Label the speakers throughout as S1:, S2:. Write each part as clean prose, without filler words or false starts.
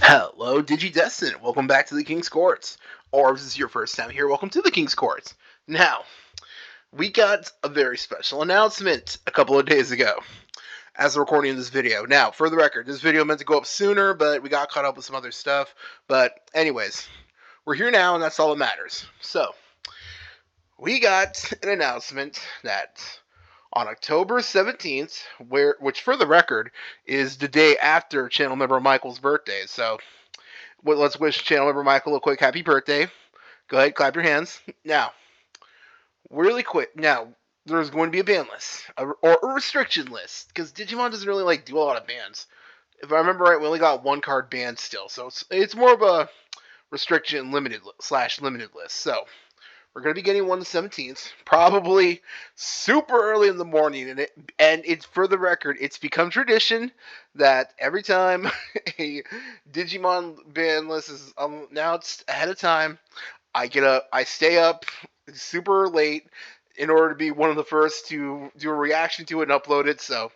S1: Hello, Digidestined. Welcome back to the King's Courts. Or if this is your first time here, welcome to the King's Courts. Now, we got a very special announcement a couple of days ago as we're recording this video. Now, for the record, this video meant to go up sooner, but we got caught up with some other stuff. But anyways, we're here now, and that's all that matters. So, we got an announcement that on October 17th, which for the record is the day after channel member Michael's birthday. So let's wish channel member Michael a quick happy birthday. Go ahead, clap your hands. Now, really quick. Now, there's going to be a ban list or a restriction list because Digimon doesn't really do a lot of bans. If I remember right, we only got one card banned still, so it's more of a restriction limited list. So we're going to be getting one the 17th, probably super early in the morning, and it's for the record, it's become tradition that every time a Digimon ban list is announced ahead of time, I stay up super late in order to be one of the first to do a reaction to it and upload it. So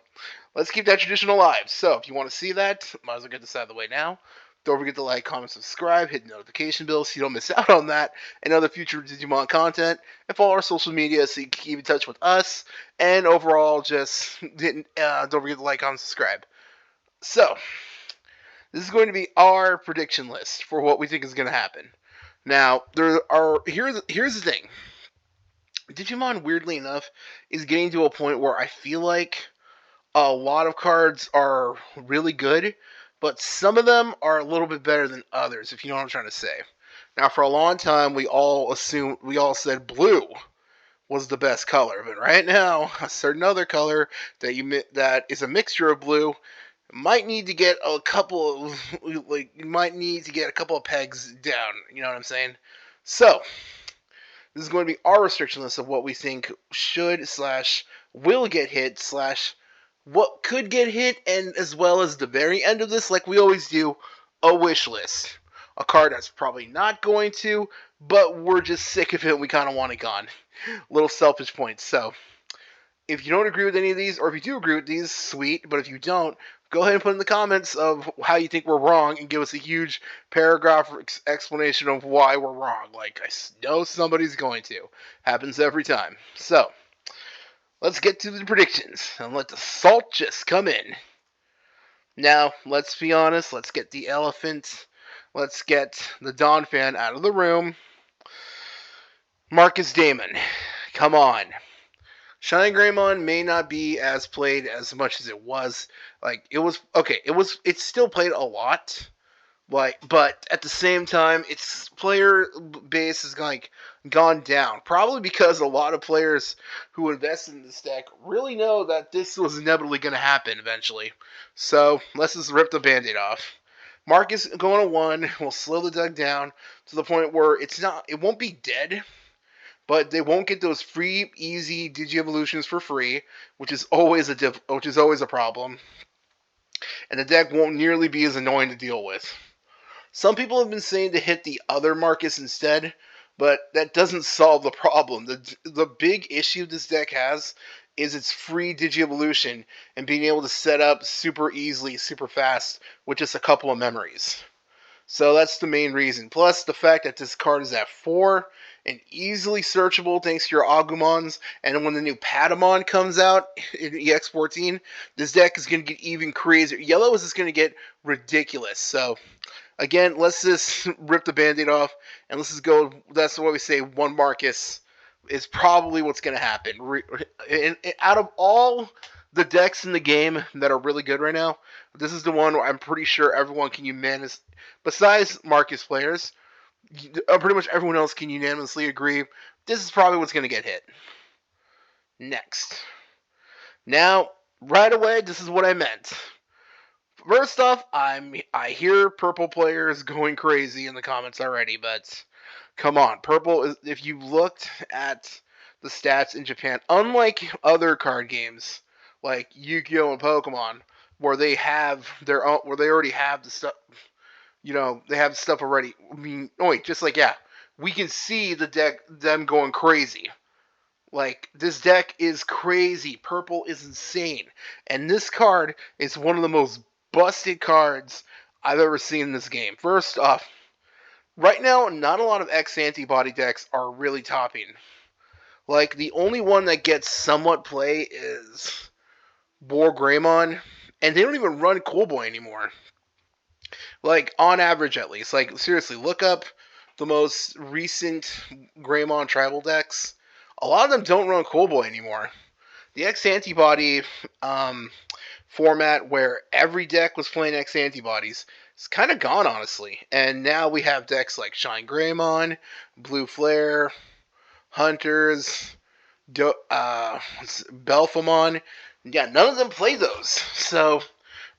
S1: let's keep that tradition alive. So if you want to see that, might as well get this out of the way now. Don't forget to like, comment, subscribe, hit the notification bell so you don't miss out on that and other future Digimon content. And follow our social media so you can keep in touch with us. And overall, just don't forget to like, comment, subscribe. So, this is going to be our prediction list for what we think is going to happen. Now, here's the thing. Digimon, weirdly enough, is getting to a point where I feel like a lot of cards are really good, but some of them are a little bit better than others, if you know what I'm trying to say. Now, for a long time, we all said blue was the best color, but right now, a certain other color that is a mixture of blue might need to get a couple of pegs down. You know what I'm saying? So, this is going to be our restriction list of what we think should / will get hit / what could get hit, and as well as the very end of this, like we always do, a wish list. A card that's probably not going to, but we're just sick of it and we kind of want it gone. Little selfish points. So, if you don't agree with any of these, or if you do agree with these, sweet, but if you don't, go ahead and put in the comments of how you think we're wrong and give us a huge paragraph explanation of why we're wrong. Like, I know somebody's going to. Happens every time. So, let's get to the predictions and let the salt just come in. Now, let's be honest. Let's get the elephant. Let's get the Dawn fan out of the room. Marcus Damon. Come on. Shining Greymon may not be as played as much as it was. It's still played a lot. But at the same time, its player base has gone down. Probably because a lot of players who invested in this deck really know that this was inevitably going to happen eventually. So let's just rip the band-aid off. Marcus going to 1 will slow the deck down to the point where it won't be dead, but they won't get those free, easy Digi-Evolutions for free, which is always a problem. And the deck won't nearly be as annoying to deal with. Some people have been saying to hit the other Marcus instead, but that doesn't solve the problem. The big issue this deck has is its free Digi-Evolution and being able to set up super easily, super fast with just a couple of memories. So that's the main reason. Plus the fact that this card is at 4 and easily searchable thanks to your Agumons, and when the new Patamon comes out in EX14, this deck is going to get even crazier. Yellow is just going to get ridiculous. So again, let's just rip the band-aid off, and let's just go. That's what we say. 1 Marcus is probably what's going to happen. Out of all the decks in the game that are really good right now, this is the one where I'm pretty sure everyone can unanimously, besides Marcus players, pretty much everyone else can unanimously agree this is probably what's going to get hit. Next. Now, right away, this is what I meant. First off, I hear purple players going crazy in the comments already, but come on. Purple is, if you looked at the stats in Japan, unlike other card games like Yu-Gi-Oh! And Pokemon, where they have their own, where they already have the stuff, they have stuff already. I mean, we can see the deck, them going crazy. Like, this deck is crazy. Purple is insane. And this card is one of the most busted cards I've ever seen in this game. First off, right now, not a lot of X antibody decks are really topping. Like, the only one that gets somewhat play is War Greymon, and they don't even run Cool Boy anymore. Like, on average, at least. Like, seriously, look up the most recent Greymon tribal decks. A lot of them don't run Cool Boy anymore. The X Antibody format where every deck was playing X Antibodies is kind of gone, honestly. And now we have decks like Shine Greymon, Blue Flare, Hunters, Belphamon. Yeah, none of them play those. So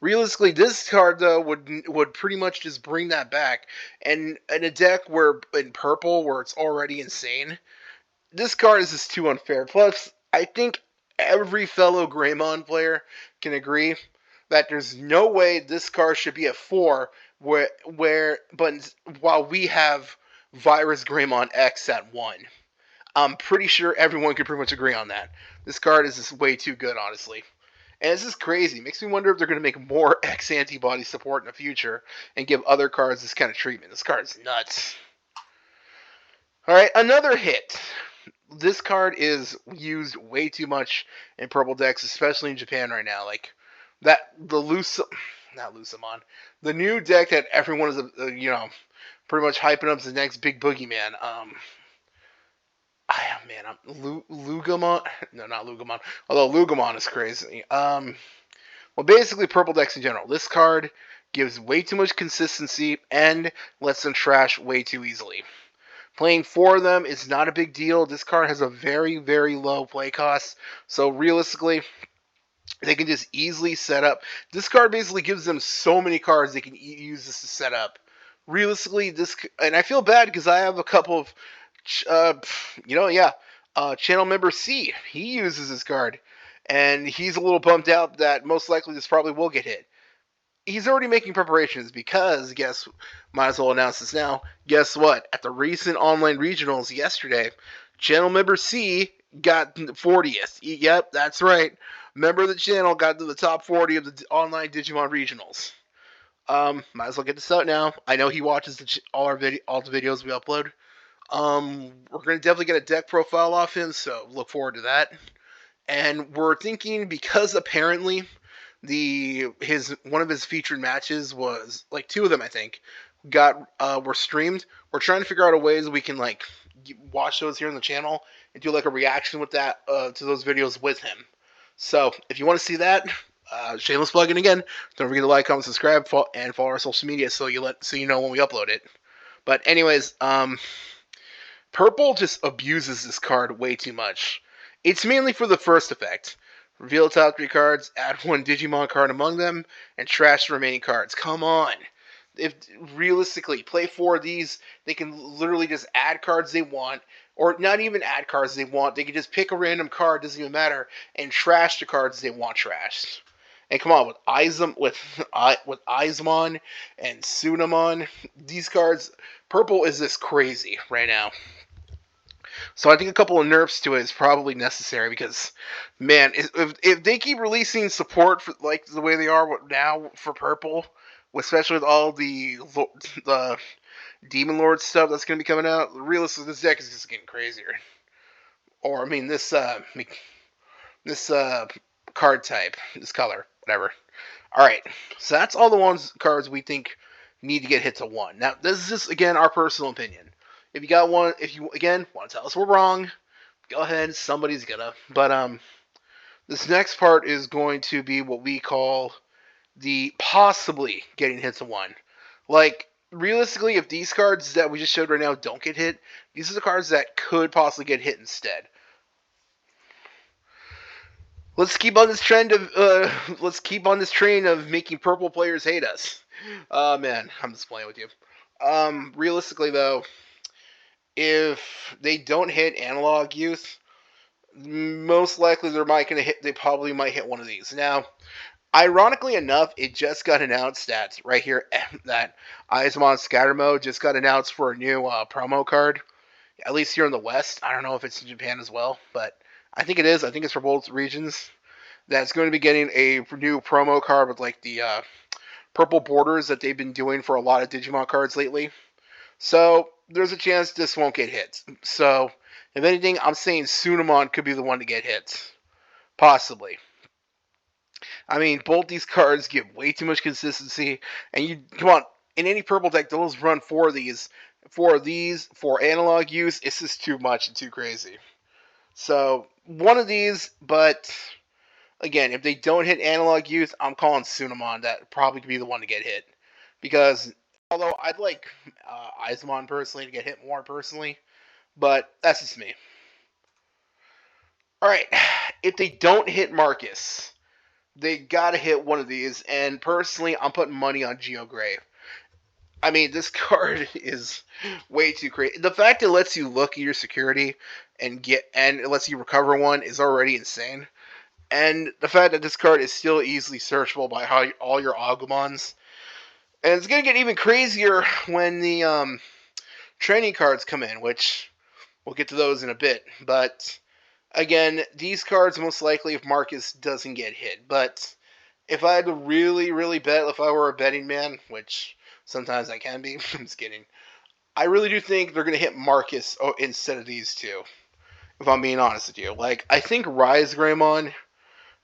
S1: realistically, this card though would pretty much just bring that back. And in a deck where in purple where it's already insane, this card is just too unfair. Plus, I think every fellow Greymon player can agree that there's no way this card should be a 4 but while we have Virus Greymon X at 1. I'm pretty sure everyone could pretty much agree on that. This card is just way too good, honestly. And this is crazy. Makes me wonder if they're going to make more X antibody support in the future and give other cards this kind of treatment. This card is nuts. Alright, another hit. This card is used way too much in purple decks, especially in Japan right now. Like, not Lucamon. The new deck that everyone is, pretty much hyping up as the next big boogeyman. Lugamon. No, not Lugamon. Although Lugamon is crazy. Well, basically, purple decks in general. This card gives way too much consistency and lets them trash way too easily. Playing 4 of them is not a big deal. This card has a very, very low play cost. So realistically, they can just easily set up. This card basically gives them so many cards they can use this to set up. Realistically, and I feel bad because I have a couple of, channel member C. He uses this card. And he's a little bummed out that most likely this probably will get hit. He's already making preparations because, might as well announce this now. Guess what? At the recent online regionals yesterday, channel member C got 40th. Yep, that's right. Member of the channel got to the top 40 of the online Digimon regionals. Might as well get this out now. I know he watches all the videos we upload. We're gonna definitely get a deck profile off him, so look forward to that. And we're thinking because apparently one of his featured matches was like 2 of them, I think, were streamed. We're trying to figure out a ways we can like watch those here on the channel and do like a reaction with that to those videos with him. So if you want to see that, shameless plugging again. Don't forget to like, comment, subscribe, and follow our social media so you know when we upload it. But anyways, purple just abuses this card way too much. It's mainly for the first effect. Reveal top 3 cards, add 1 Digimon card among them, and trash the remaining cards. Come on. If realistically, play 4 of these, they can literally just add cards they want, or not even add cards they want. They can just pick a random card, doesn't even matter, and trash the cards they want trashed. And come on, with Izamon and Sunamon, these cards, purple is this crazy right now. So I think a couple of nerfs to it is probably necessary because, man, if they keep releasing support for like the way they are now for purple, especially with all the Demon Lord stuff that's going to be coming out, realistically, this deck is just getting crazier. Or I mean, this card type, this color, whatever. All right, so that's all the cards we think need to get hit to 1. Now, this is just again our personal opinion. If you got one, if you again want to tell us we're wrong, go ahead. Somebody's gonna. But this next part is going to be what we call the possibly getting hit to 1. Like realistically, if these cards that we just showed right now don't get hit, these are the cards that could possibly get hit instead. Let's keep on this train of making purple players hate us. Man, I'm just playing with you. Realistically though, if they don't hit Analog Youth, most likely they probably might hit one of these. Now, ironically enough, it just got announced that right here that Izamon Scatter Mode just got announced for a new promo card. At least here in the West. I don't know if it's in Japan as well, but I think it is. I think it's for both regions. That's going to be getting a new promo card with like the purple borders that they've been doing for a lot of Digimon cards lately. So there's a chance this won't get hit. So if anything, I'm saying Sunamon could be the one to get hit. Possibly. I mean, both these cards give way too much consistency, and you come on in any purple deck, those run four of these, for analog use. It's just too much and too crazy. So one of these, but again, if they don't hit analog use, I'm calling Sunamon. That probably could be the one to get hit, because although I'd like Izamon personally to get hit more personally, but that's just me. All right, if they don't hit Marcus, they gotta hit one of these, and personally, I'm putting money on Geograve. I mean, this card is way too crazy. The fact it lets you look at your security and it lets you recover one is already insane. And the fact that this card is still easily searchable by all your Agumons. And it's gonna get even crazier when the training cards come in, which we'll get to those in a bit. But again, these cards most likely if Marcus doesn't get hit. But if I had to really, really bet, if I were a betting man, which sometimes I can be, I'm just kidding, I really do think they're going to hit Marcus instead of these two, if I'm being honest with you. Like, I think Rise Greymon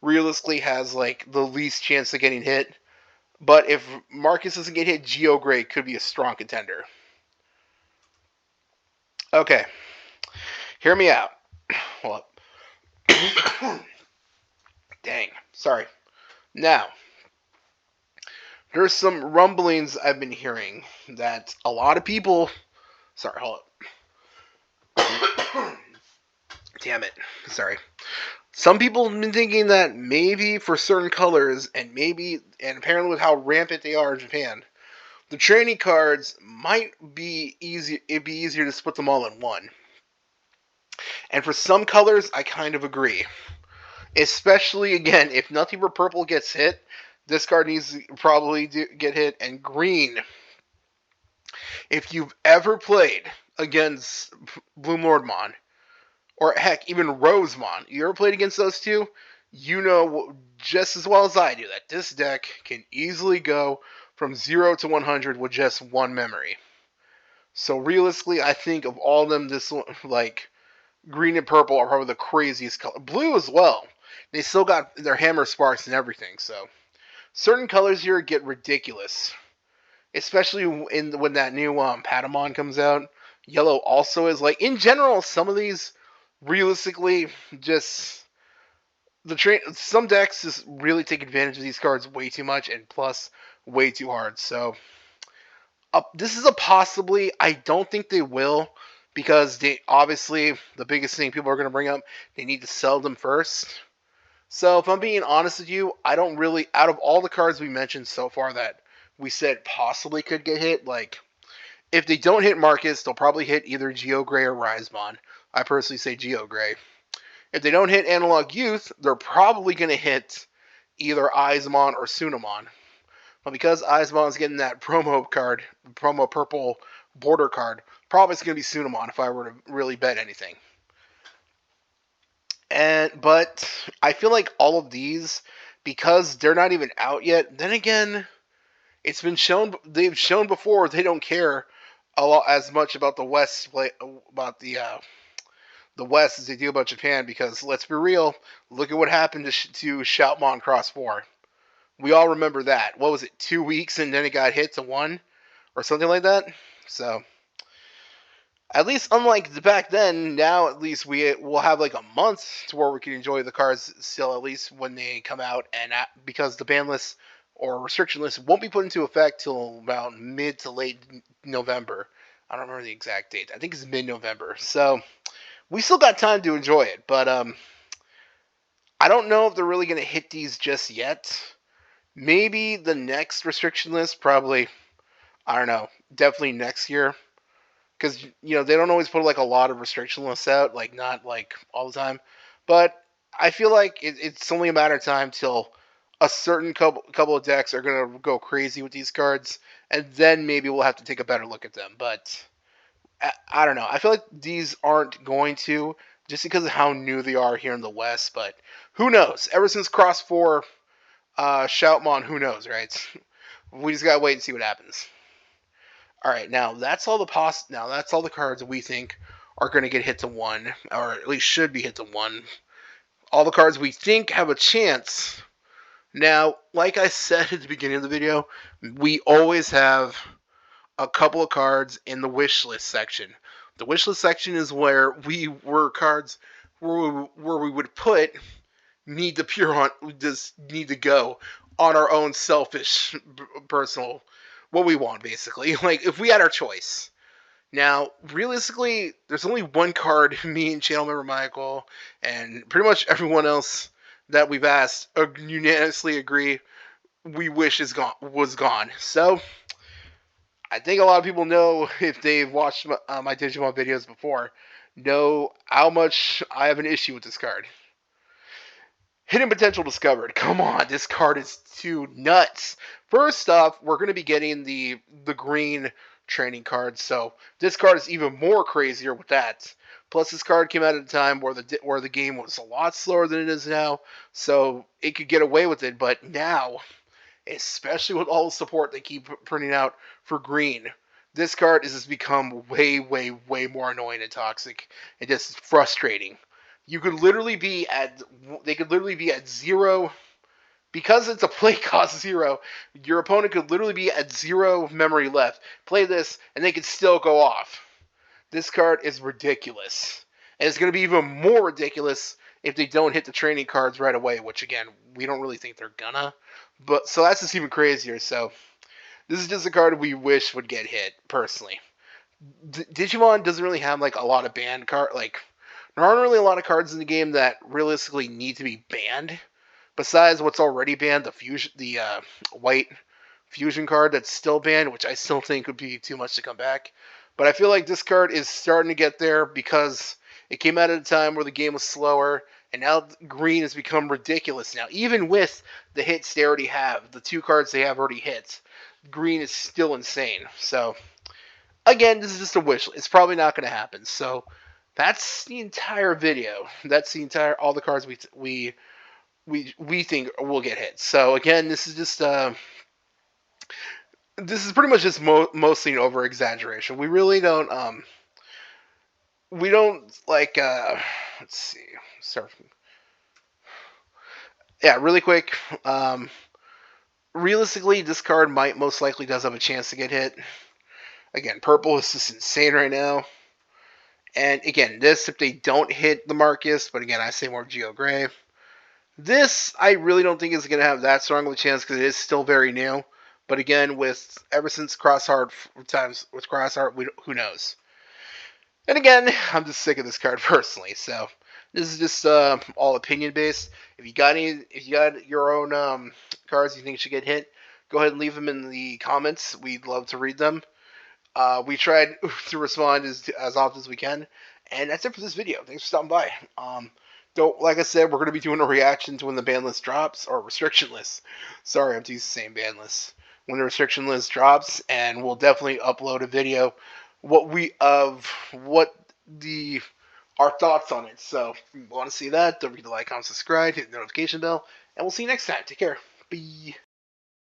S1: realistically has, like, the least chance of getting hit. But if Marcus doesn't get hit, Geogray could be a strong contender. Okay. Hear me out. Hold up. Dang. Sorry. Now, there's some rumblings I've been hearing that a lot of people... Sorry, hold up. Damn it. Sorry. Some people have been thinking that maybe for certain colors, and apparently with how rampant they are in Japan, the training cards might be easy. It'd be easier to split them all in one. And for some colors, I kind of agree. Especially, again, if nothing but purple gets hit, this card needs to probably get hit. And green, if you've ever played against Bloom Lordmon, or heck, even Rosemon, you ever played against those two, you know just as well as I do that this deck can easily go from 0 to 100 with just one memory. So realistically, I think of all of them, this one, like, green and purple are probably the craziest color. Blue as well. They still got their hammer sparks and everything, so certain colors here get ridiculous. Especially when that new Patamon comes out. Yellow also is, like, in general, some of these realistically just some decks just really take advantage of these cards way too much, and plus way too hard. So this is a possibly. I don't think they will, because they obviously the biggest thing people are going to bring up, they need to sell them first. So if I'm being honest with you, I don't really, out of all the cards we mentioned so far that we said possibly could get hit, like, if they don't hit Marcus, they'll probably hit either Geogray or Risemon. I personally say Geogray. If they don't hit Analog Youth, they're probably going to hit either Izamon or Sunamon. But because Izamon's getting that promo purple border card, probably it's going to be Sunamon if I were to really bet anything. But I feel like all of these, because they're not even out yet, then again, it's been shown, they've shown before they don't care a lot as much about the West, about the West as they do about Japan, because let's be real, look at what happened to Shoutmon Cross 4. We all remember that. What was it, 2 weeks and then it got hit to 1? Or something like that? So, at least unlike back then, now at least we'll have like a month to where we can enjoy the cards still, at least when they come out, and because the ban list or restriction list won't be put into effect till about mid to late November. I don't remember the exact date. I think it's mid-November. So, we still got time to enjoy it, but I don't know if they're really going to hit these just yet. Maybe the next restriction list, probably, I don't know, definitely next year. Because, they don't always put, like, a lot of restriction lists out, like, not, like, all the time. But I feel like it's only a matter of time till a certain couple of decks are going to go crazy with these cards, and then maybe we'll have to take a better look at them. But I don't know. I feel like these aren't going to, just because of how new they are here in the West. But who knows? Ever since Cross 4, Shoutmon, who knows, right? We just gotta wait and see what happens. All right, now that's all the cards we think are going to get hit to 1, or at least should be hit to 1. All the cards we think have a chance. Now, like I said at the beginning of the video, we always have a couple of cards in the wish list section. The wish list section is where cards where we would put need to pure on just need to go on our own selfish personal what we want, basically. Like if we had our choice. Now, realistically, there's only one card me and channel member Michael and pretty much everyone else that we've asked unanimously agree we wish was gone. So I think a lot of people know, if they've watched my Digimon videos before, know how much I have an issue with this card. Hidden potential discovered. Come on, this card is too nuts. First off, we're going to be getting the green training card, so this card is even more crazier with that. Plus, this card came out at a time where the game was a lot slower than it is now, so it could get away with it. But now, especially with all the support they keep printing out for green, this card has just become way, way, way more annoying and toxic and just frustrating. You could literally be at they could literally be at 0 because it's a play cost 0. Your opponent could literally be at 0 memory left. Play this and they could still go off. This card is ridiculous. And it's going to be even more ridiculous if they don't hit the training cards right away, which again, we don't really think they're gonna. But so that's just even crazier. So this is just a card we wish would get hit, personally. Digimon doesn't really have like a lot of banned there aren't really a lot of cards in the game that realistically need to be banned. Besides what's already banned, the white fusion card that's still banned, which I still think would be too much to come back. But I feel like this card is starting to get there because it came out at a time where the game was slower, and now green has become ridiculous now. Even with the hits they already have, the 2 cards they have already hit, green is still insane. So, again, this is just a wish. It's probably not going to happen. So, that's the entire video. That's all the cards we think will get hit. So again, this is just this is pretty much just mostly an over exaggeration. We really don't we don't like let's see. Start. Yeah, really quick. Realistically, this card most likely does have a chance to get hit. Again, purple is just insane right now. And again, this, if they don't hit the Marcus, but again, I say more Geo Gray. This, I really don't think is going to have that strong of a chance because it is still very new. But again, ever since Crossheart times with Crossheart, who knows? And again, I'm just sick of this card personally. So this is just all opinion based. If you got your own cards you think should get hit, go ahead and leave them in the comments. We'd love to read them. We tried to respond as often as we can. And that's it for this video. Thanks for stopping by. Like I said, we're going to be doing a reaction to when the ban list drops, or restriction list. Sorry, I'm too used to saying ban list. When the restriction list drops, and we'll definitely upload a video our thoughts on it. So if you want to see that, don't forget to like, comment, subscribe, hit the notification bell, and we'll see you next time. Take care. Bye.